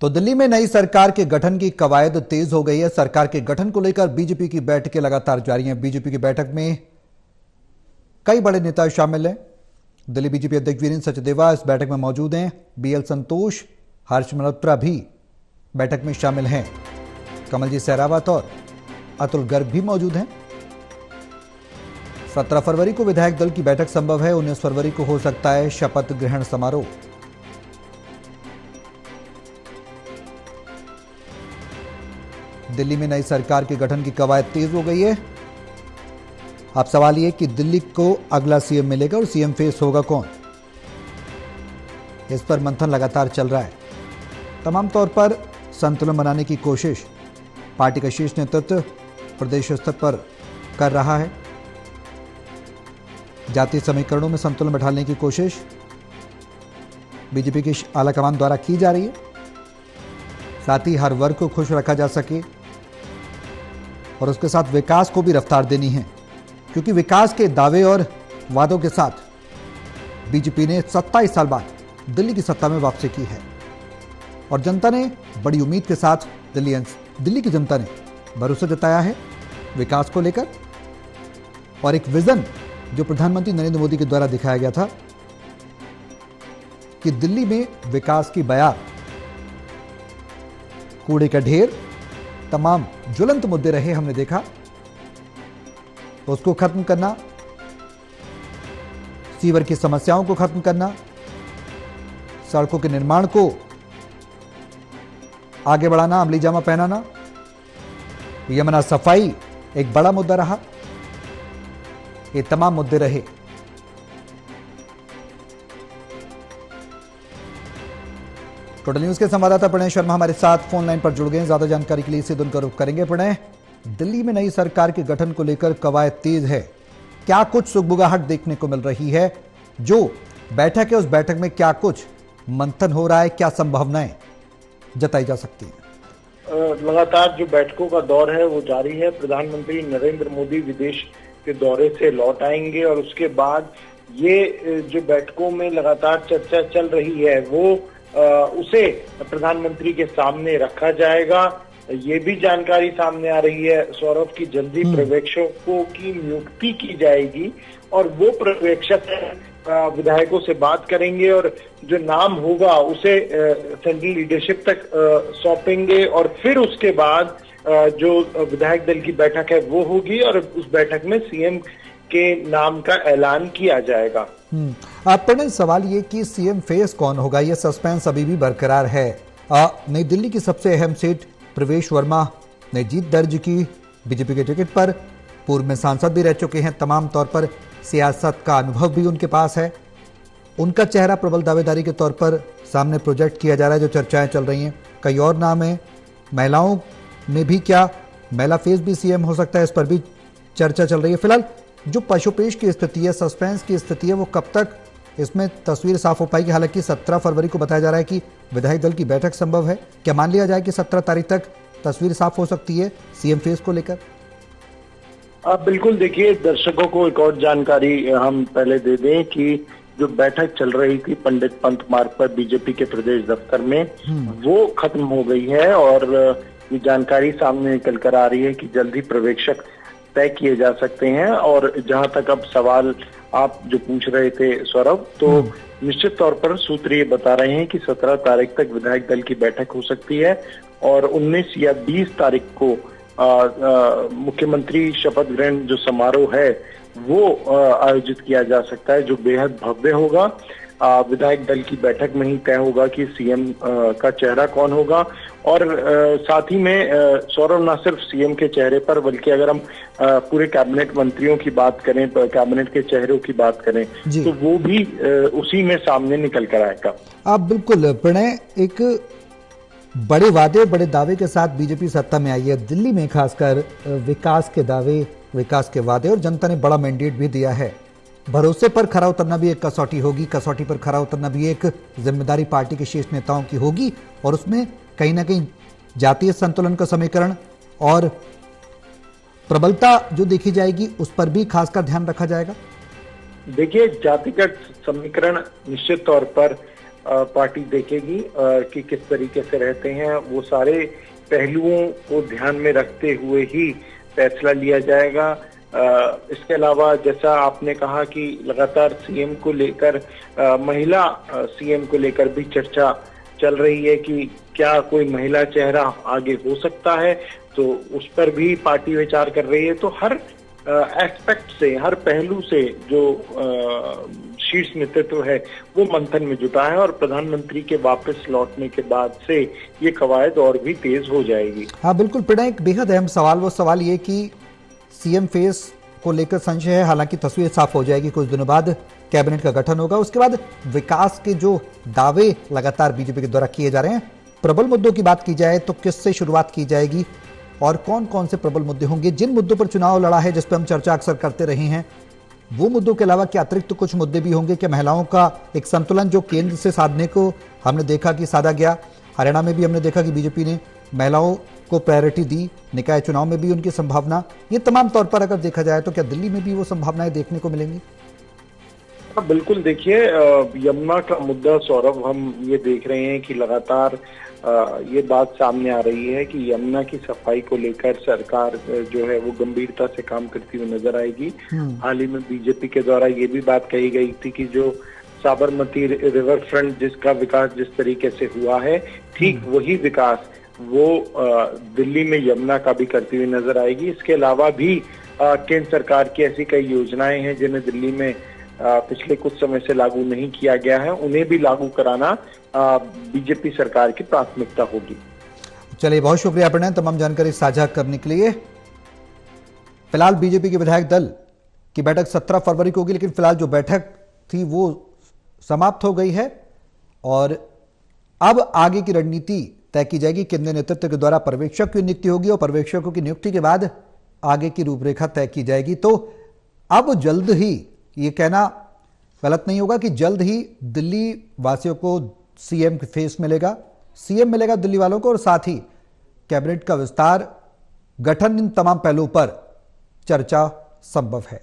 तो दिल्ली में नई सरकार के गठन की कवायद तेज हो गई है। सरकार के गठन को लेकर बीजेपी की बैठकें लगातार जारी हैं। बीजेपी की बैठक में कई बड़े नेता शामिल हैं। दिल्ली बीजेपी अध्यक्ष वीरेंद्र सचदेवा इस बैठक में मौजूद हैं। बीएल संतोष, हर्ष मल्होत्रा भी बैठक में शामिल हैं। कमलजीत सहरावत और अतुल गर्ग भी मौजूद हैं। 17 फरवरी को विधायक दल की बैठक संभव है। 19 फरवरी को हो सकता है शपथ ग्रहण समारोह। दिल्ली में नई सरकार के गठन की कवायद तेज हो गई है। अब सवाल यह कि दिल्ली को अगला सीएम मिलेगा और सीएम फेस होगा कौन, इस पर मंथन लगातार चल रहा है। तमाम तौर पर संतुलन बनाने की कोशिश पार्टी का शीर्ष नेतृत्व प्रदेश स्तर पर कर रहा है। जातीय समीकरणों में संतुलन बैठाने की कोशिश बीजेपी की आलाकमान द्वारा की जा रही है। साथ ही हर वर्ग को खुश रखा जा सके और उसके साथ विकास को भी रफ्तार देनी है, क्योंकि विकास के दावे और वादों के साथ बीजेपी ने 27 साल बाद दिल्ली की सत्ता में वापसी की है और जनता ने बड़ी उम्मीद के साथ दिल्ली की जनता ने भरोसा जताया है विकास को लेकर। और एक विजन जो प्रधानमंत्री नरेंद्र मोदी के द्वारा दिखाया गया था कि दिल्ली में विकास की बयार, कूड़े का ढेर, तमाम ज्वलंत मुद्दे रहे, हमने देखा, तो उसको खत्म करना, सीवर की समस्याओं को खत्म करना, सड़कों के निर्माण को आगे बढ़ाना, अमली जामा पहनाना, यमुना सफाई एक बड़ा मुद्दा रहा। ये तमाम मुद्दे रहे। टोटल न्यूज के संवाददाता प्रणय शर्मा हमारे साथ फोन लाइन पर जुड़ गए हैं। ज्यादा जानकारी के लिए सीधे उनका रुख करेंगे। प्रणय, दिल्ली में नई सरकार के गठन को लेकर कवायद तेज है। क्या कुछ सुगबुगाहट देखने को मिल रही है? जो बैठक है उस बैठक में क्या कुछ मंथन हो रहा है? क्या संभावनाएं जताई जा सकती हैं? लगातार जो बैठकों का दौर है वो जारी है। प्रधानमंत्री नरेंद्र मोदी विदेश के दौरे से लौट आएंगे और उसके बाद ये जो बैठकों में लगातार चर्चा चल रही है वो उसे प्रधानमंत्री के सामने रखा जाएगा। ये भी जानकारी सामने आ रही है सौरभ की जल्दी पर्यवेक्षकों की नियुक्ति की जाएगी और वो पर्यवेक्षक विधायकों से बात करेंगे और जो नाम होगा उसे सेंट्रल लीडरशिप तक सौंपेंगे और फिर उसके बाद जो विधायक दल की बैठक है वो होगी और उस बैठक में सीएम के नाम का ऐलान किया जाएगा। प्रणय, सवाल ये कि सीएम फेस कौन होगा, ये सस्पेंस अभी भी बरकरार है। नई दिल्ली की सबसे अहम सीट प्रवेश वर्मा ने जीत दर्ज की बीजेपी के टिकट पर। पूर्व में सांसद भी रह चुके हैं। तमाम तौर पर सियासत का अनुभव भी उनके पास है। उनका चेहरा प्रबल दावेदारी के तौर पर सामने प्रोजेक्ट किया जा रहा है। जो चर्चाएं चल रही हैं, कई और नाम है। महिलाओं में भी क्या महिला फेस भी सीएम हो सकता है, इस पर भी चर्चा चल रही है। फिलहाल जो पशुपेश की स्थिति है, सस्पेंस की स्थिति है, वो कब तक इसमें तस्वीर साफ हो पाएगी? हालांकि 17 फरवरी को बताया जा रहा है कि विधायक दल की बैठक संभव है। क्या मान लिया जाए कि 17 तारीख तक तस्वीर साफ हो सकती है सीएम फेस को लेकर? आप बिल्कुल देखिए, दर्शकों को एक और जानकारी हम पहले दे दें कि जो बैठक चल रही थी पंडित पंत मार्ग पर बीजेपी के प्रदेश दफ्तर में, वो खत्म हो गई है और ये जानकारी सामने निकल कर आ रही है कि जल्द ही पर्यवेक्षक तय किए जा सकते हैं। और जहां तक अब सवाल आप जो पूछ रहे थे सौरभ, तो निश्चित तौर पर सूत्र ये बता रहे हैं कि 17 तारीख तक विधायक दल की बैठक हो सकती है और 19 या 20 तारीख को मुख्यमंत्री शपथ ग्रहण जो समारोह है वो आयोजित किया जा सकता है, जो बेहद भव्य होगा। विधायक दल की बैठक में ही तय होगा कि सीएम का चेहरा कौन होगा और साथ ही में सौरभ, ना सिर्फ सीएम के चेहरे पर बल्कि अगर हम पूरे कैबिनेट मंत्रियों की बात करें, कैबिनेट के चेहरों की बात करें, तो वो भी उसी में सामने निकल कर आएगा। आप बिल्कुल प्रणय, एक बड़े वादे, बड़े दावे के साथ बीजेपी सत्ता में आई है। दिल्ली में खासकर विकास के दावे, विकास के वादे, और जनता ने बड़ा मैंडेट भी दिया है। भरोसे पर खरा उतरना भी एक कसौटी होगी, कसौटी पर खरा उतरना भी एक जिम्मेदारी पार्टी के शीर्ष नेताओं की होगी और उसमें कहीं ना कहीं जातीय संतुलन का समीकरण और प्रबलता जो देखी जाएगी उस पर भी खासकर ध्यान रखा जाएगा। देखिए, जातिगत समीकरण निश्चित तौर पर पार्टी देखेगी कि किस तरीके से रहते हैं। वो सारे पहलुओं को ध्यान में रखते हुए ही फैसला लिया जाएगा। इसके अलावा जैसा आपने कहा कि लगातार सीएम को लेकर महिला सीएम को लेकर भी चर्चा चल रही है कि क्या कोई महिला चेहरा आगे हो सकता है, तो उस पर भी पार्टी विचार कर रही है। तो हर एस्पेक्ट से, हर पहलू से जो शीर्ष नेतृत्व है वो मंथन में जुटा है और प्रधानमंत्री के वापस लौटने के बाद से ये कवायद और भी तेज हो जाएगी। हाँ बिल्कुल प्रणय, एक बेहद अहम सवाल, वो सवाल ये कि सीएम फेस को लेकर संशय है, हालांकि तस्वीर साफ हो जाएगी कुछ दिनों बाद, कैबिनेट का गठन होगा। उसके बाद विकास के जो दावे लगातार बीजेपी के द्वारा किए जा रहे हैं, प्रबल मुद्दों की बात की जाए तो किससे शुरुआत की जाएगी और कौन कौन से प्रबल मुद्दे होंगे? जिन मुद्दों पर चुनाव लड़ा है, जिस पर हम चर्चा अक्सर करते रहे हैं, वो मुद्दों के अलावा क्या अतिरिक्त कुछ मुद्दे भी होंगे? क्या महिलाओं का एक संतुलन जो केंद्र से साधने को हमने देखा कि साधा गया, हरियाणा में भी हमने देखा कि बीजेपी ने महिलाओं को प्रायोरिटी दी, निकाय चुनाव में भी उनकी संभावना, ये तमाम तौर पर अगर देखा जाए तो क्या दिल्ली में भी वो संभावनाएं देखने को मिलेंगी? बिल्कुल, देखिए यमुना का मुद्दा सौरभ, हम ये देख रहे हैं कि लगातार ये बात सामने आ रही है कि यमुना की सफाई को लेकर सरकार जो है वो गंभीरता से काम करती हुई नजर आएगी। हाल ही में बीजेपी के द्वारा ये भी बात कही गई थी कि जो साबरमती रिवर फ्रंट जिसका विकास जिस तरीके से हुआ है, ठीक वही विकास वो दिल्ली में यमुना का भी करती हुई नजर आएगी। इसके अलावा भी केंद्र सरकार की ऐसी कई योजनाएं हैं जिन्हें दिल्ली में पिछले कुछ समय से लागू नहीं किया गया है, उन्हें भी लागू कराना बीजेपी सरकार की प्राथमिकता होगी। चलिए, बहुत शुक्रिया प्रणय तमाम जानकारी साझा करने के लिए। फिलहाल बीजेपी के विधायक दल की बैठक 17 फरवरी को होगी, लेकिन फिलहाल जो बैठक थी वो समाप्त हो गई है और अब आगे की रणनीति तय की जाएगी। केंद्रीय नेतृत्व के द्वारा पर्यवेक्षक की नियुक्ति होगी और पर्यवेक्षकों की नियुक्ति के बाद आगे की रूपरेखा तय की जाएगी। तो अब जल्द ही, ये कहना गलत नहीं होगा कि जल्द ही दिल्ली वासियों को सीएम फेस मिलेगा, सीएम मिलेगा दिल्ली वालों को, और साथ ही कैबिनेट का विस्तार, गठन, इन तमाम पहलुओं पर चर्चा संभव है।